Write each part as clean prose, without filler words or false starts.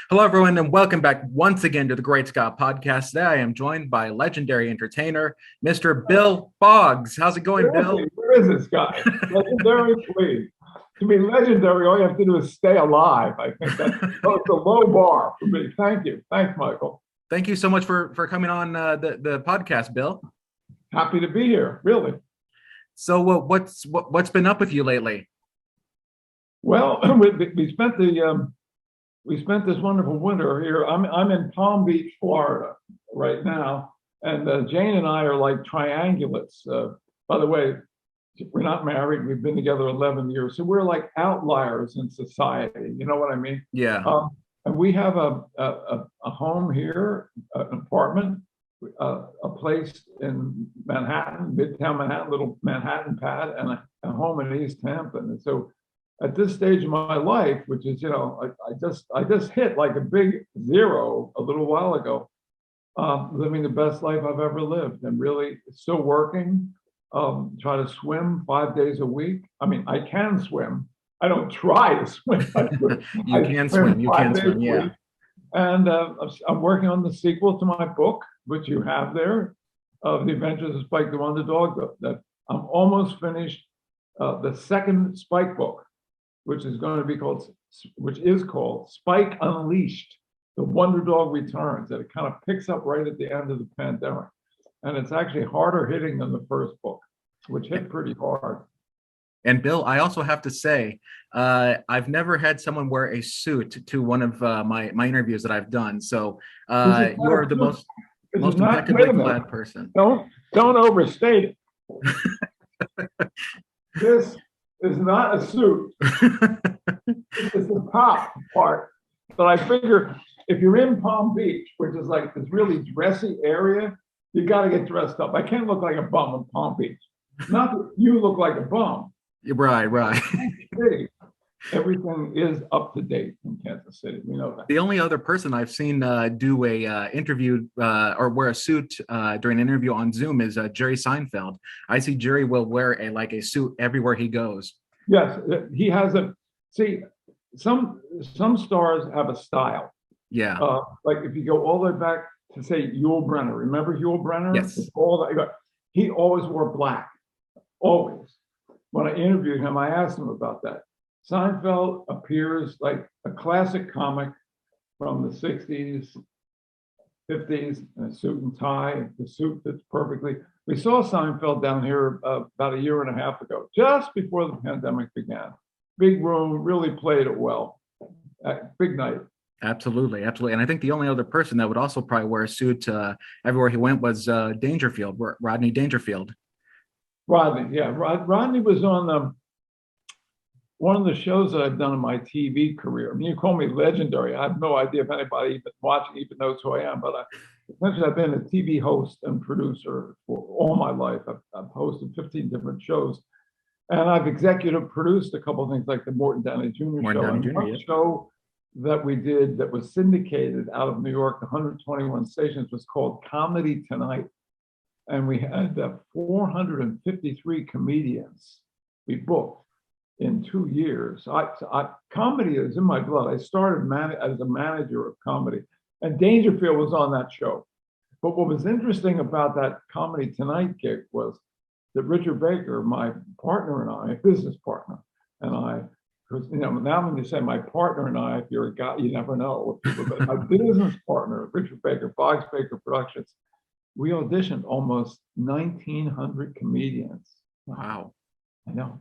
Hello, everyone, and welcome back once again to the Great Scott Podcast. Today, I am joined by legendary entertainer, Mr. Bill Boggs. How's it going, Bill? Where is this guy? Legendary, please. To be legendary, all you have to do is stay alive. I think that's a low bar for me. Thank you. Thanks, Michael. Thank you so much for coming on the podcast, Bill. Happy to be here, really. So, what's been up with you lately? Well, we spent this wonderful winter here. I'm in Palm Beach, Florida, right now, and Jane and I are like triangulates. By the way, we're not married. We've been together 11 years, so we're like outliers in society. You know what I mean? Yeah. And we have a home here, an apartment, a place in Manhattan, Midtown Manhattan, little Manhattan pad, and a home in East Hampton. And so, at this stage of my life, which is, I just hit like a big zero a little while ago, living the best life I've ever lived, and really still working. Try to swim 5 days a week. I mean, I can swim. I don't try to swim. You can swim. You can swim. Yeah. And I'm working on the sequel to my book, which you have there, The Adventures of Spike the Wonder Dog. That I'm almost finished the second Spike book, which is called Spike Unleashed: The Wonder Dog Returns. That it kind of picks up right at the end of the pandemic. And it's actually harder hitting than the first book, which hit pretty hard. And Bill, I also have to say, I've never had someone wear a suit to one of my interviews that I've done. So you're the most impeccably clad person. Don't overstate it. This is not a suit. This is the top part. But I figure if you're in Palm Beach, which is like this really dressy area, you got to get dressed up. I can't look like a bum in Palm Beach. Not that you look like a bum. Right. Everything is up to date in Kansas City. We know that. The only other person I've seen do a interview or wear a suit during an interview on Zoom is Jerry Seinfeld. I see Jerry will wear a suit everywhere he goes. Yes, he has a. See, some stars have a style. Yeah. Like if you go all the way back to say Yul Brynner. Remember Yul Brynner? Yes. He always wore black. Always. When I interviewed him, I asked him about that. Seinfeld appears like a classic comic from the 60s, 50s, in a suit and tie. The suit fits perfectly. We saw Seinfeld down here about a year and a half ago, just before the pandemic began. Big room, really played it well. Big night. Absolutely. And I think the only other person that would also probably wear a suit everywhere he went was Rodney Dangerfield. Rodney, yeah. Rodney was on one of the shows that I've done in my TV career. I mean, you call me legendary. I have no idea if anybody even watching even knows who I am, but essentially I've been a TV host and producer for all my life. I've hosted 15 different shows, and I've executive produced a couple of things like the Morton Downey Jr. show that we did that was syndicated out of New York, 121 stations, was called Comedy Tonight. And we had 453 comedians we booked in 2 years. Comedy is in my blood. I started as a manager of comedy, and Dangerfield was on that show. But what was interesting about that Comedy Tonight gig was that Richard Baker, my partner and I, business partner, and I, because now when you say my partner and I, if you're a guy, you never know what people. But my business partner, Richard Baker, Boggs Baker Productions, we auditioned almost 1,900 comedians. Wow. I know.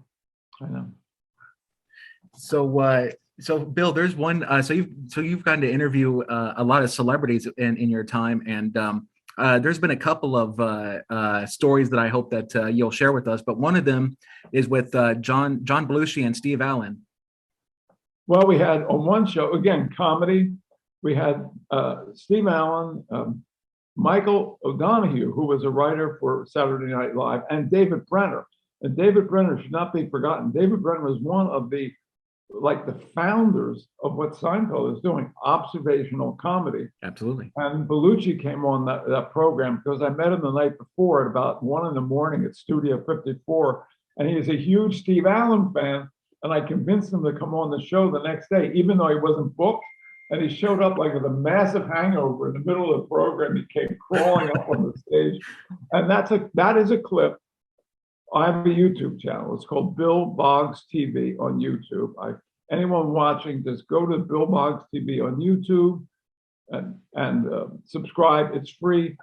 So Bill, there's one. So you've gotten to interview a lot of celebrities in your time, and there's been a couple of stories that I hope that you'll share with us. But one of them is with John Belushi and Steve Allen. Well, we had on one show, again, comedy, we had Steve Allen, Michael O'Donoghue, who was a writer for Saturday Night Live, and David Brenner. And David Brenner should not be forgotten. David Brenner was one of the founders of what Seinfeld is doing, observational comedy. Absolutely. And Belushi came on that program because I met him the night before at about 1 a.m. at Studio 54. And he is a huge Steve Allen fan. And I convinced him to come on the show the next day, even though he wasn't booked. And he showed up like with a massive hangover in the middle of the program. He came crawling up on the stage. And that is a clip. I have a YouTube channel. It's called Bill Boggs TV on YouTube. Anyone watching, just go to Bill Boggs TV on YouTube and subscribe. It's free.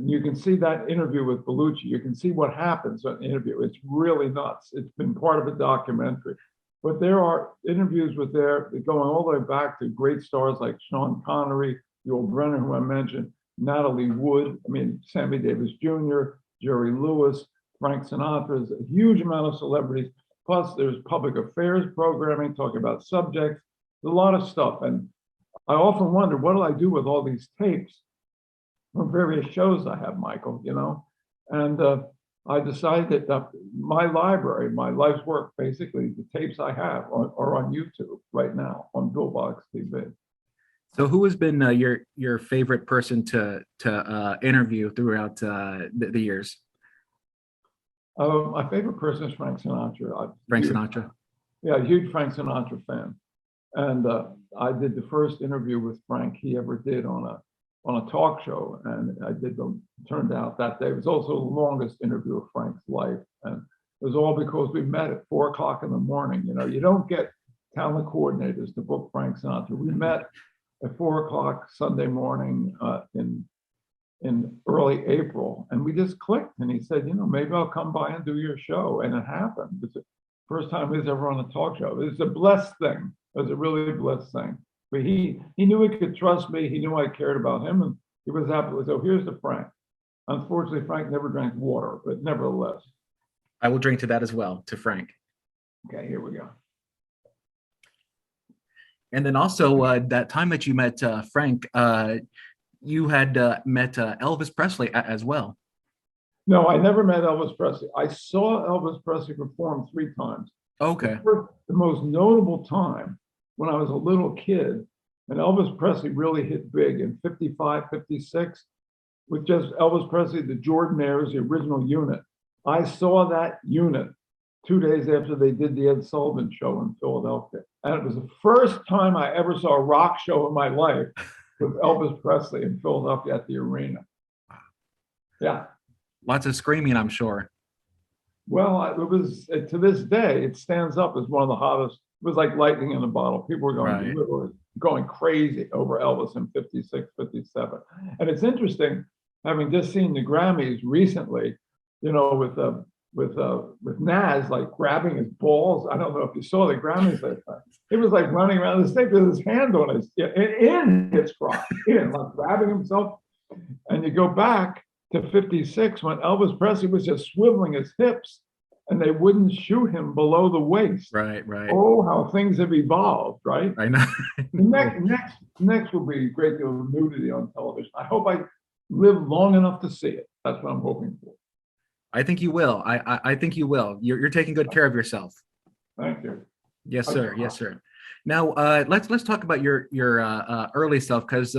You can see that interview with Bellucci. You can see what happens on the interview. It's really nuts. It's been part of a documentary. But there are interviews with going all the way back to great stars like Sean Connery, Yul Brynner, who I mentioned, Natalie Wood, Sammy Davis Jr., Jerry Lewis, Frank Sinatra. There's a huge amount of celebrities. Plus, there's public affairs programming, talking about subjects. There's a lot of stuff. And I often wonder, what do I do with all these tapes from various shows I have, Michael, And I decided that my library, my life's work, basically, the tapes I have are on YouTube right now on Bill Boggs TV. So who has been your favorite person to interview throughout the years? My favorite person is Frank Sinatra. Frank Sinatra? Yeah, a huge Frank Sinatra fan. And I did the first interview with Frank he ever did on a talk show, and I did them. Turned out that day it was also the longest interview of Frank's life, and it was all because we met at 4 o'clock in the morning. You don't get talent coordinators to book Frank Sinatra. We met at 4 o'clock Sunday morning in early April, and we just clicked. And he said, maybe I'll come by and do your show, and it happened. It's the first time he was ever on a talk show. It's a blessed thing. It was a really blessed thing. But he knew he could trust me. He knew I cared about him, and he was happy. So here's to Frank. Unfortunately, Frank never drank water, but nevertheless. I will drink to that as well, to Frank. Okay, here we go. And then also that time that you met Frank, you had met Elvis Presley as well. No, I never met Elvis Presley. I saw Elvis Presley perform 3 times. Okay. The most notable time when I was a little kid, and Elvis Presley really hit big in 55, 56, with just Elvis Presley, the Jordanaires, the original unit. I saw that unit 2 days after they did the Ed Sullivan show in Philadelphia. And it was the first time I ever saw a rock show in my life with Elvis Presley in Philadelphia at the arena. Yeah. Lots of screaming, I'm sure. Well, it was, to this day, it stands up as one of the hottest. It was like lightning in a bottle. People were going literally going crazy over Elvis in 56, 57. And it's interesting, having just seen the Grammys recently, with Nas like grabbing his balls. I don't know if you saw the Grammys last time. He was like running around the stage with his hand on in his crotch, like grabbing himself. And you go back to 56 when Elvis Presley was just swiveling his hips and they wouldn't shoot him below the waist. Right. Oh, how things have evolved, right? I know. Next will be a great deal of nudity on television. I hope I live long enough to see it. That's what I'm hoping for. I think you will. I think you will. You're taking good care of yourself. Thank you. Yes, sir. Yes, sir. Now let's talk about your early self, because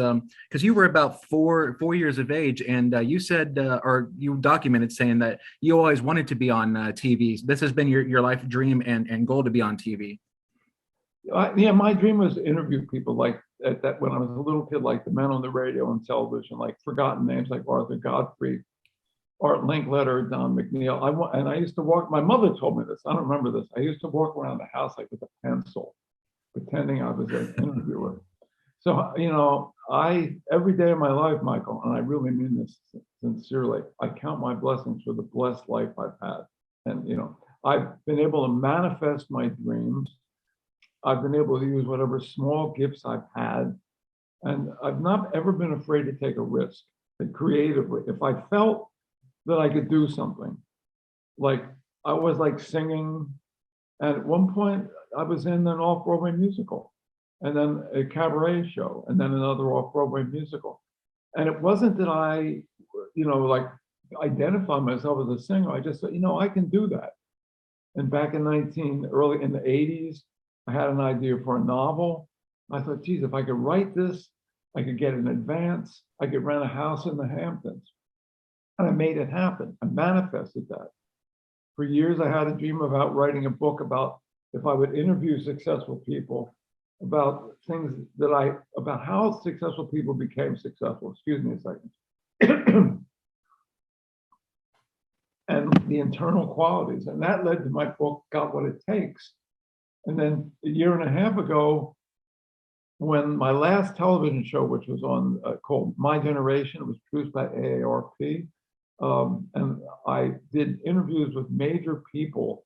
you were about four years of age, and you said or you documented saying that you always wanted to be on TV. This has been your life dream and goal to be on TV. Yeah, my dream was to interview people like that when I was a little kid, like the men on the radio and television, like forgotten names like Arthur Godfrey, Art Linkletter, Don McNeil. And I used to walk. My mother told me this. I don't remember this. I used to walk around the house like with a pencil, pretending I was an interviewer. So, I every day of my life, Michael, and I really mean this sincerely, I count my blessings for the blessed life I've had. And, I've been able to manifest my dreams. I've been able to use whatever small gifts I've had. And I've not ever been afraid to take a risk creatively. If I felt that I could do something, like I was like singing. And at one point, I was in an off-Broadway musical, and then a cabaret show, and then another off-Broadway musical. And it wasn't that I, like identify myself as a singer. I just thought, I can do that. And back early in the 80s, I had an idea for a novel. I thought, geez, if I could write this, I could get an advance. I could rent a house in the Hamptons. And I made it happen. I manifested that. For years, I had a dream about writing a book about if I would interview successful people about things about how successful people became successful. Excuse me a second. And the internal qualities. And that led to my book, Got What It Takes. And then a year and a half ago, when my last television show, which was on called My Generation, it was produced by AARP, and I did interviews with major people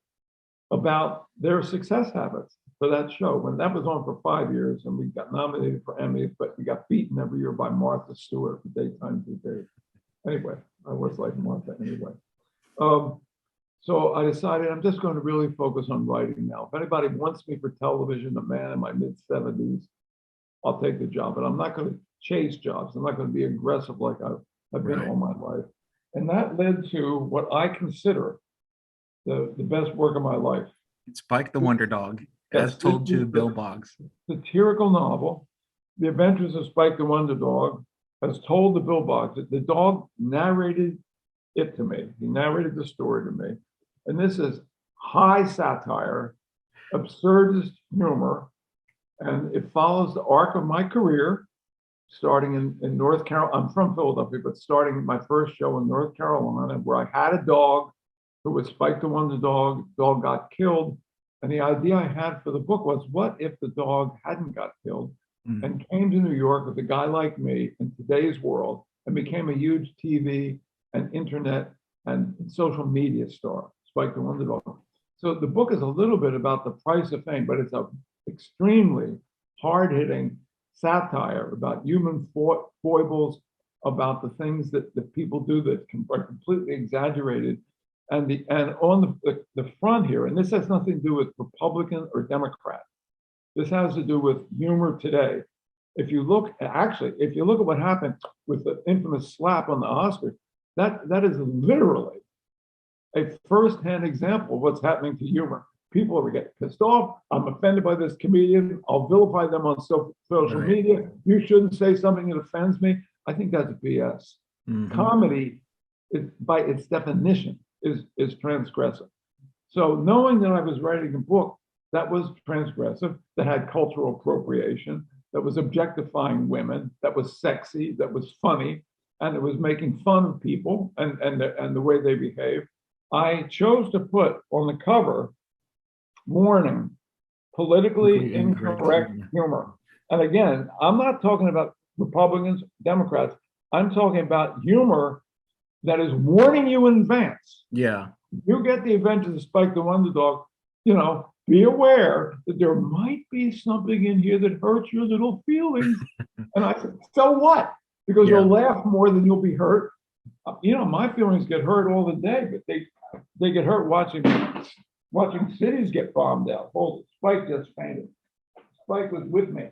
about their success habits for that show. When that was on for 5 years, and we got nominated for Emmys, but we got beaten every year by Martha Stewart for daytime TV. Anyway, I was like Martha anyway. So I decided I'm just going to really focus on writing now. If anybody wants me for television, a man in my mid-70s, I'll take the job, but I'm not going to chase jobs. I'm not going to be aggressive like I've been all my life. And that led to what I consider the best work of my life. Spike the Wonder Dog, as told to Bill Boggs. Satirical novel, The Adventures of Spike the Wonder Dog, as told to Bill Boggs. The dog narrated it to me. He narrated the story to me. And this is high satire, absurdist humor, and it follows the arc of my career, starting in North Carolina. I'm from Philadelphia, but starting my first show in North Carolina, where I had a dog who was Spike the Wonder Dog. Dog got killed. And the idea I had for the book was, what if the dog hadn't got killed and came to New York with a guy like me in today's world and became a huge TV and internet and social media star, Spike the Wonder Dog. So the book is a little bit about the price of fame, but it's a extremely hard-hitting satire about human foibles, about the things that people do that are completely exaggerated. And on the front here, and this has nothing to do with Republican or Democrat. This has to do with humor today. If you look at what happened with the infamous slap on the Oscars, that is literally a first-hand example of what's happening to humor. People are getting pissed off. I'm offended by this comedian. I'll vilify them on social media. You shouldn't say something that offends me. I think that's BS. Comedy, by its definition, is transgressive. So knowing that I was writing a book that was transgressive, that had cultural appropriation, that was objectifying women, that was sexy, that was funny, and it was making fun of people and the way they behave, I chose to put on the cover, warning, politically incorrect humor. And again, I'm not talking about Republicans, Democrats. I'm talking about humor that is warning you in advance. Yeah. You get the Adventures of Spike the Wonder Dog, be aware that there might be something in here that hurts your little feelings. And I said, so what? Because you'll laugh more than you'll be hurt. My feelings get hurt all the day, but they get hurt watching cities get bombed out. Hold it, Spike just fainted. Spike was with me.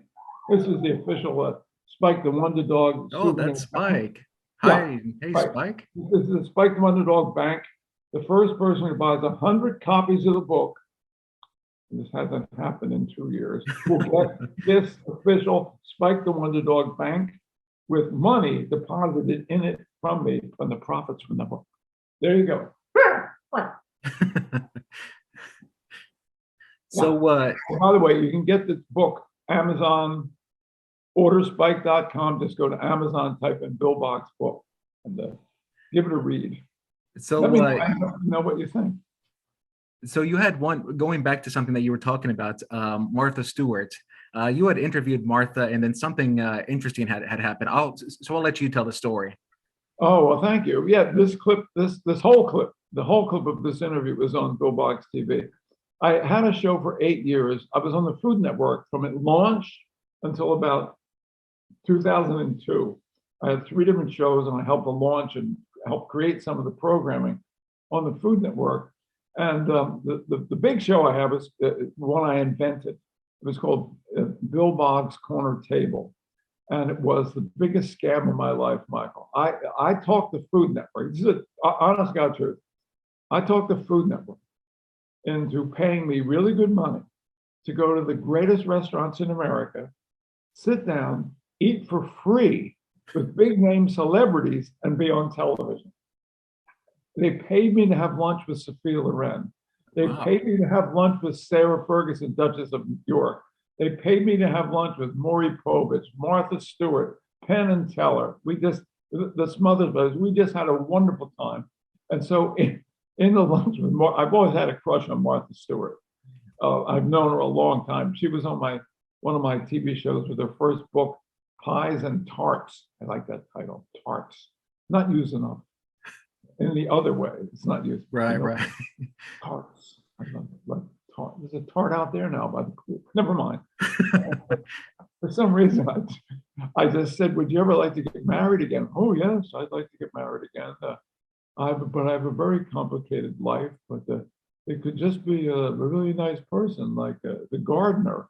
This is the official Spike the Wonder Dog. Oh, that's Spike. Hi, hey Spike. This is the Spike the Wonder Dog Bank. The first person who buys 100 copies of the book, and this hasn't happened in 2 years, will get this official Spike the Wonder Dog Bank with money deposited in it from me from the profits from the book. There you go. So by the way, you can get this book, Amazon, orderspike.com. Just go to Amazon, type in Bill Boggs book, and give it a read. So let me know what you think. So you had one, going back to something that you were talking about, Martha Stewart. You had interviewed Martha, and then something interesting had happened. I'll let you tell the story. Oh, well, thank you. Yeah, this whole clip, the whole clip of this interview was on Bill Boggs TV. I had a show for 8 years. I was on the Food Network from it launched until about 2002. I had 3 different shows, and I helped the launch and helped create some of the programming on the Food Network. And the big show I have is one I invented. It was called Bill Boggs Corner Table. And it was the biggest scam of my life, Michael. I talked the Food Network. This is an honest God truth. I talked the Food Network into paying me really good money to go to the greatest restaurants in America, sit down, eat for free with big name celebrities, and be on television. They paid me to have lunch with Sophia Loren. They paid me to have lunch with Sarah Ferguson, Duchess of York. They paid me to have lunch with Maury Povich, Martha Stewart, Penn and Teller. The Smothers Brothers, we just had a wonderful time. And so in the lunch with I've always had a crush on Martha Stewart. I've known her a long time. She was on one of my TV shows with her first book, Pies and Tarts. I like that title, Tarts. Not used enough. In the other way, it's not used. Right, right. Tarts. I love tart. There's a tart out there now by the pool. Never mind. For some reason, I just said, "Would you ever like to get married again?" Oh yes, I'd like to get married again. I have a very complicated life, but it could just be a really nice person, like the gardener,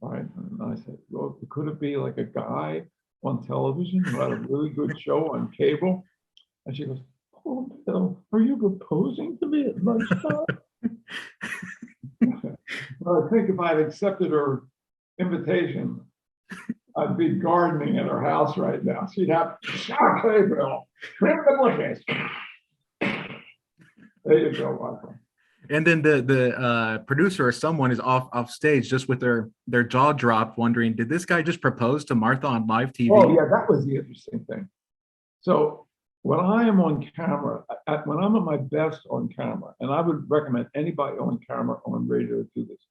right? And I said, "Well, could it be like a guy on television who had a really good show on cable?" And she goes, "Oh, Bill, are you proposing to me at lunchtime?" Well, I think if I'd accepted her invitation, I'd be gardening at her house right now. She'd have, "Okay, Bill, trim the bushes." There you go, Michael. And then the producer or someone is off stage just with their jaw dropped, wondering, did this guy just propose to Martha on live TV? Oh yeah, that was the interesting thing. So when I am on camera, when I'm at my best on camera, and I would recommend anybody on camera on radio to do this,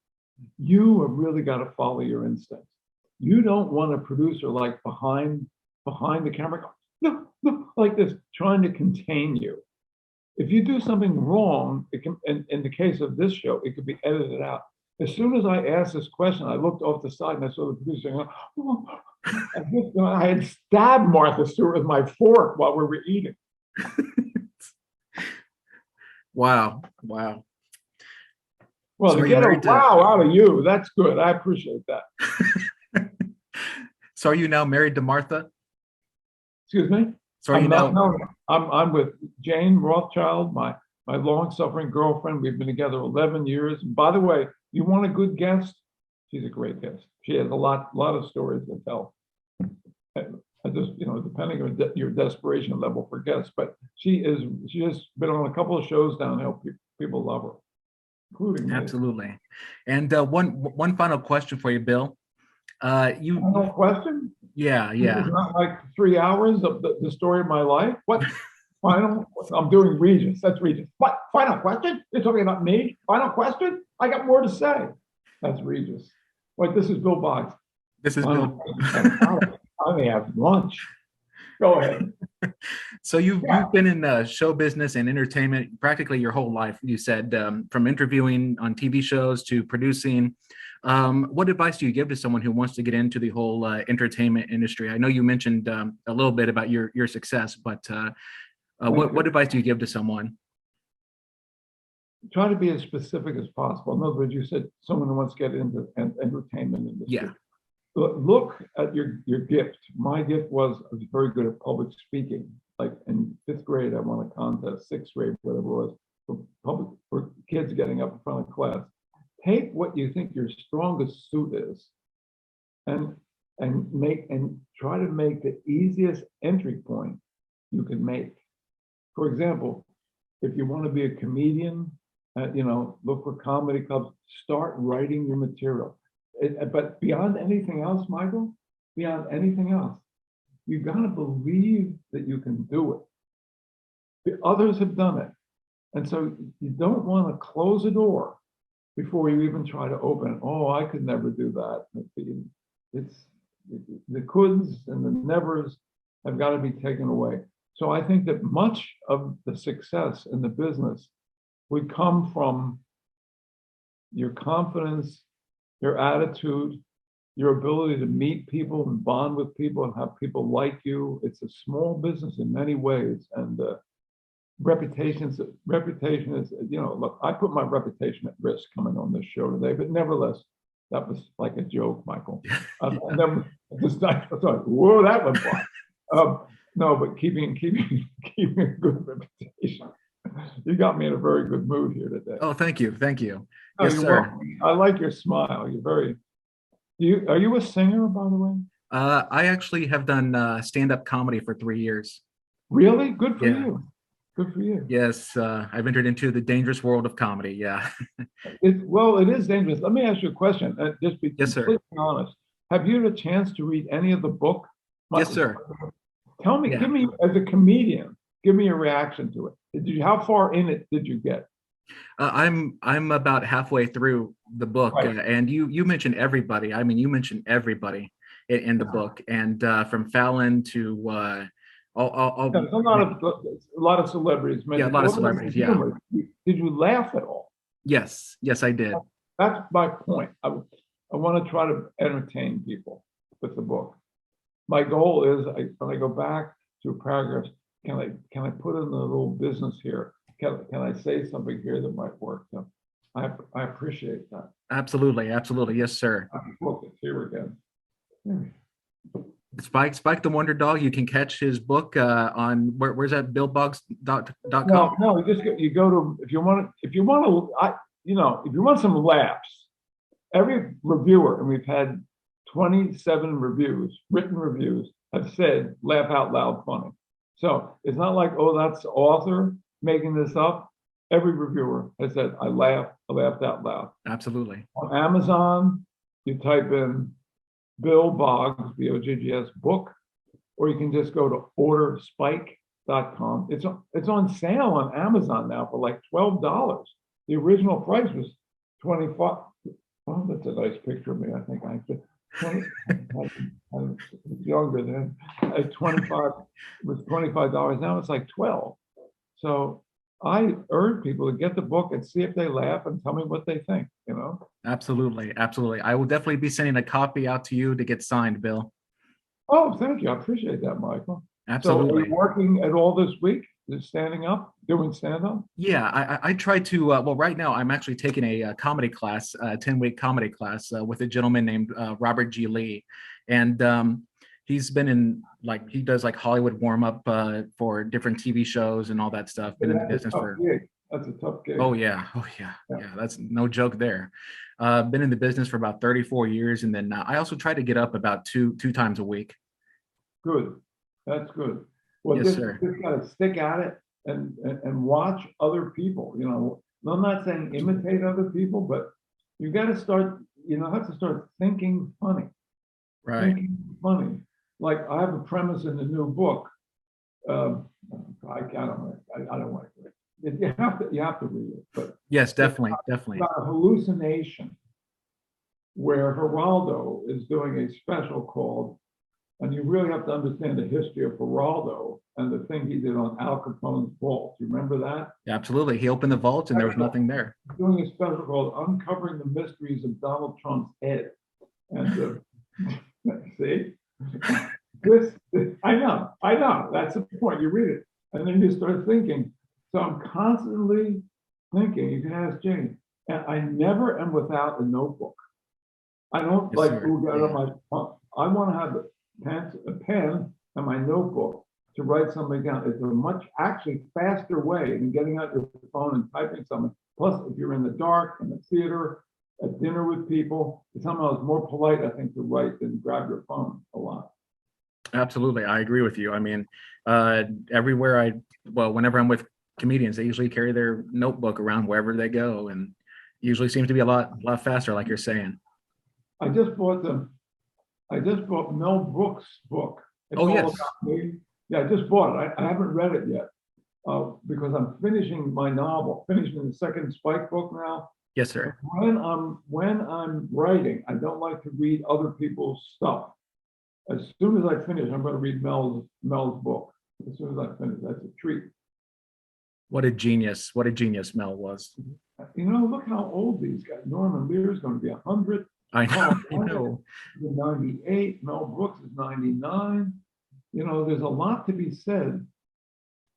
you have really got to follow your instincts. You don't want a producer like behind the camera, no, like this, trying to contain you. If you do something wrong, it can, in the case of this show, it could be edited out. As soon as I asked this question, I looked off the side and I saw the producer going, "Oh." I had stabbed Martha Stewart with my fork while we were eating. Wow. Well, So to get a wow out of you, that's good. I appreciate that. So are you now married to Martha? Excuse me? So are you now? No, I'm with Jane Rothschild, my long-suffering girlfriend. We've been together 11 years. And by the way, you want a good guest? She's a great guest. She has a lot of stories to tell. I just, depending on your desperation level for guests, but she has been on a couple of shows down there. People love her, including me. Absolutely. And one final question for you, Bill. Final question? Yeah. It's not like 3 hours of the story of my life. What? Final? I'm doing Regis. That's Regis. What? Final question? You're talking about me? Final question? I got more to say. That's Regis. Wait, this is Bill Boggs. This is Bill. I may have lunch. Go ahead. So you've been in show business and entertainment practically your whole life. You said from interviewing on TV shows to producing. What advice do you give to someone who wants to get into the whole entertainment industry? I know you mentioned a little bit about your success, but what advice do you give to someone? Try to be as specific as possible. In other words, you said someone who wants to get into an entertainment industry. Yeah. Look at your gift. My gift was I was very good at public speaking. Like in 5th grade, I won a contest, 6th grade, whatever it was, for kids getting up in front of class. Take what you think your strongest suit is, and try to make the easiest entry point you can make. For example, if you want to be a comedian, look for comedy clubs. Start writing your material. But beyond anything else, Michael, beyond anything else, you've got to believe that you can do it. The others have done it. And so you don't want to close a door before you even try to open it. Oh, I could never do that. It's the coulds and the nevers have got to be taken away. So I think that much of the success in the business would come from your confidence, your attitude, your ability to meet people and bond with people and have people like you. It's a small business in many ways, and reputation is, look, I put my reputation at risk coming on this show today, but nevertheless, that was like a joke, Michael. I thought, whoa, that was fun. No, but keeping a good reputation. You got me in a very good mood here today. Oh, thank you. Oh, Yes, sir. Welcome. I like your smile. Are you a singer, by the way? I actually have done stand-up comedy for 3 years. Really? Good for you. Good for you. Yes, I've entered into the dangerous world of comedy. Yeah. Well, it is dangerous. Let me ask you a question. Just be Yes, sir. completely honest. Have you had a chance to read any of the book? Yes, sir. Tell me, Yeah. give me, as a comedian, give me a reaction to it. How far in it did you get? I'm about halfway through the book, Right. and you mentioned everybody. I mean, you mentioned everybody in the book, and from Fallon to Yeah, there's a lot of celebrities yeah, a mentioned. lot of What about the celebrities. Yeah. humor? Did you laugh at all? Yes. Yes, I did. That's my point. I want to try to entertain people with the book. My goal is, when I go back to paragraphs, can I put in a little business here? Can I say something here that might work? So I appreciate that. Absolutely. Absolutely. Yes, sir. Look, it's here again. Hmm. Spike the Wonder Dog. You can catch his book on where's that? BillBoggs.com. No, you go to, if you want to, if you want some laughs, every reviewer, and we've had 27 reviews, written reviews, have said laugh out loud funny. So it's not like, oh, that's the author making this up. Every reviewer has said, I laughed out loud. Absolutely. On Amazon, you type in Bill Boggs, Boggs book, or you can just go to orderspike.com. It's on sale on Amazon now for like $12. The original price was 25. Oh, that's a nice picture of me. I think I could. 20, I was younger then. At 25 was $25. Now it's like 12. So I urge people to get the book and see if they laugh and tell me what they think, you know? Absolutely. Absolutely. I will definitely be sending a copy out to you to get signed, Bill. Oh, thank you. I appreciate that, Michael. So are you Absolutely. working at all this week? Just standing up, doing stand up? Yeah, I try to. Well, right now I'm actually taking a comedy class, a 10-week comedy class with a gentleman named Robert G. Lee, and he's been in like he does like Hollywood warm up for different TV shows and all that stuff. Been in the business for. That's a tough gig. Oh yeah, oh yeah, yeah. That's no joke there. Been in the business for about 34 years, and then I also try to get up about two times a week. Good. That's good. Well, Yes, sir. just gotta stick at it and watch other people. You know, I'm not saying imitate other people, but you got to start. Have to start thinking funny. Right. Thinking funny. Like I have a premise in the new book. I don't want to. You have to read it. But Yes, definitely, definitely. about a hallucination where Geraldo is doing a special called. And you really have to understand the history of Geraldo and the thing he did on Al Capone's vault. You remember that? Absolutely. He opened the vault and there was nothing there. Doing a special called Uncovering the Mysteries of Donald Trump's Head. And see, I know, that's the point. You read it, and then you start thinking. So I'm constantly thinking. You can ask Jane, and I never am without a notebook. I don't Yes, like sir. move out of my. I want to have a pen and my notebook to write something down. It's a much actually faster way than getting out your phone and typing something. Plus, if you're in the dark, in the theater, at dinner with people, somehow it's more polite, I think, to write than grab your phone a lot. Absolutely. I agree with you. I mean, whenever I'm with comedians, they usually carry their notebook around wherever they go, and usually seems to be a lot faster, like you're saying. I just bought Mel Brooks' book. It's Oh, all yes. about me. Yeah, I just bought it. I haven't read it yet because I'm finishing my novel, finishing the second Spike book now. Yes, sir. When I'm writing, I don't like to read other people's stuff. As soon as I finish, I'm going to read Mel's book. As soon as I finish, that's a treat. What a genius! What a genius Mel was. Look how old these guys. Norman Lear is going to be 100. I know. I know. 98. Mel Brooks is 99. There's a lot to be said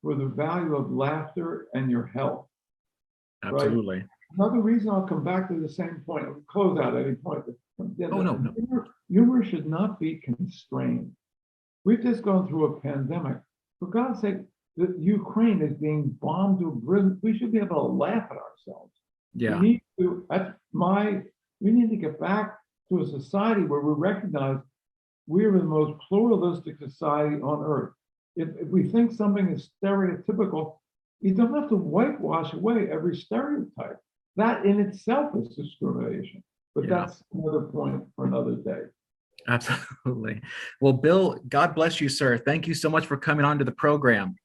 for the value of laughter and your health. Absolutely. Right? Another reason I'll come back to the same point. I'll close out at any point. No. Humor should not be constrained. We've just gone through a pandemic. For God's sake, the Ukraine is being bombed to brim. We should be able to laugh at ourselves. Yeah. We need to get back to a society where we recognize we are the most pluralistic society on earth. If we think something is stereotypical, You don't have to whitewash away every stereotype. That in itself is discrimination. But Yeah. that's another point for another day. Absolutely. Well, Bill, God bless you, sir. Thank you so much for coming on to the program.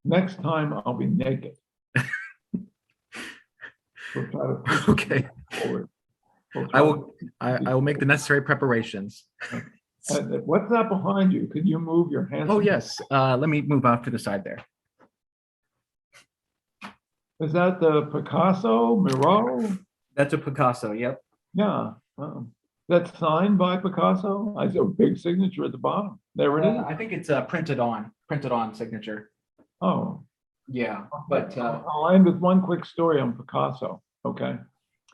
Next time I'll be naked. We'll try to push Okay. it forward. We'll I try will. I will make the necessary preparations. what's that behind you? Could you move your hands? Oh yes. Let me move off to the side there. Is that the Picasso Miro? That's a Picasso. Yep. Yeah. That's signed by Picasso. I see a big signature at the bottom. There it is. I think it's printed on signature. Oh, Yeah, but I'll end with one quick story on Picasso. Okay.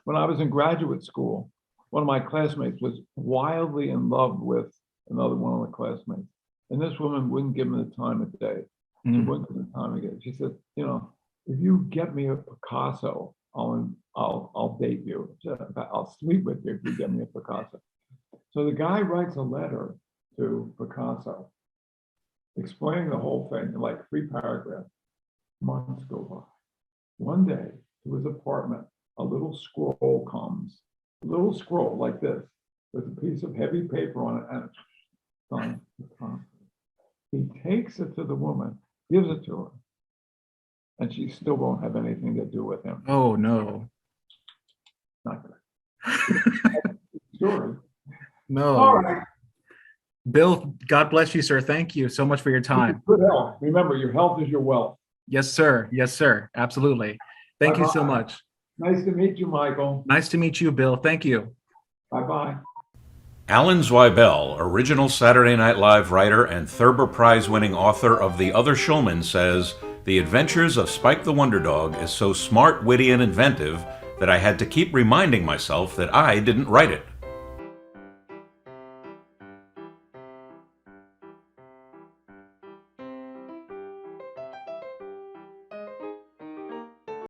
When I was in graduate school, one of my classmates was wildly in love with another one of the classmates. And this woman wouldn't give him the time of day. She wouldn't give him the time of day. She said, you know, if you get me a Picasso, I'll date you. I'll sleep with you if you get me a Picasso. So the guy writes a letter to Picasso explaining the whole thing in like 3 paragraphs. Months go by. One day to his apartment, a little scroll comes, a little scroll like this, with a piece of heavy paper on it, and it's signed Picasso. He takes it to the woman, gives it to her, and she still won't have anything to do with him. oh no. Not good. Story. No. All right. Bill, God bless you, sir. Thank you so much for your time. Good health. Remember, your health is your wealth. Yes, sir. Yes, sir. Absolutely. Thank you so much. Nice to meet you, Michael. Nice to meet you, Bill. Thank you. Bye-bye. Alan Zweibel, original Saturday Night Live writer and Thurber Prize-winning author of The Other Showman, says, "The Adventures of Spike the Wonder Dog is so smart, witty, and inventive that I had to keep reminding myself that I didn't write it."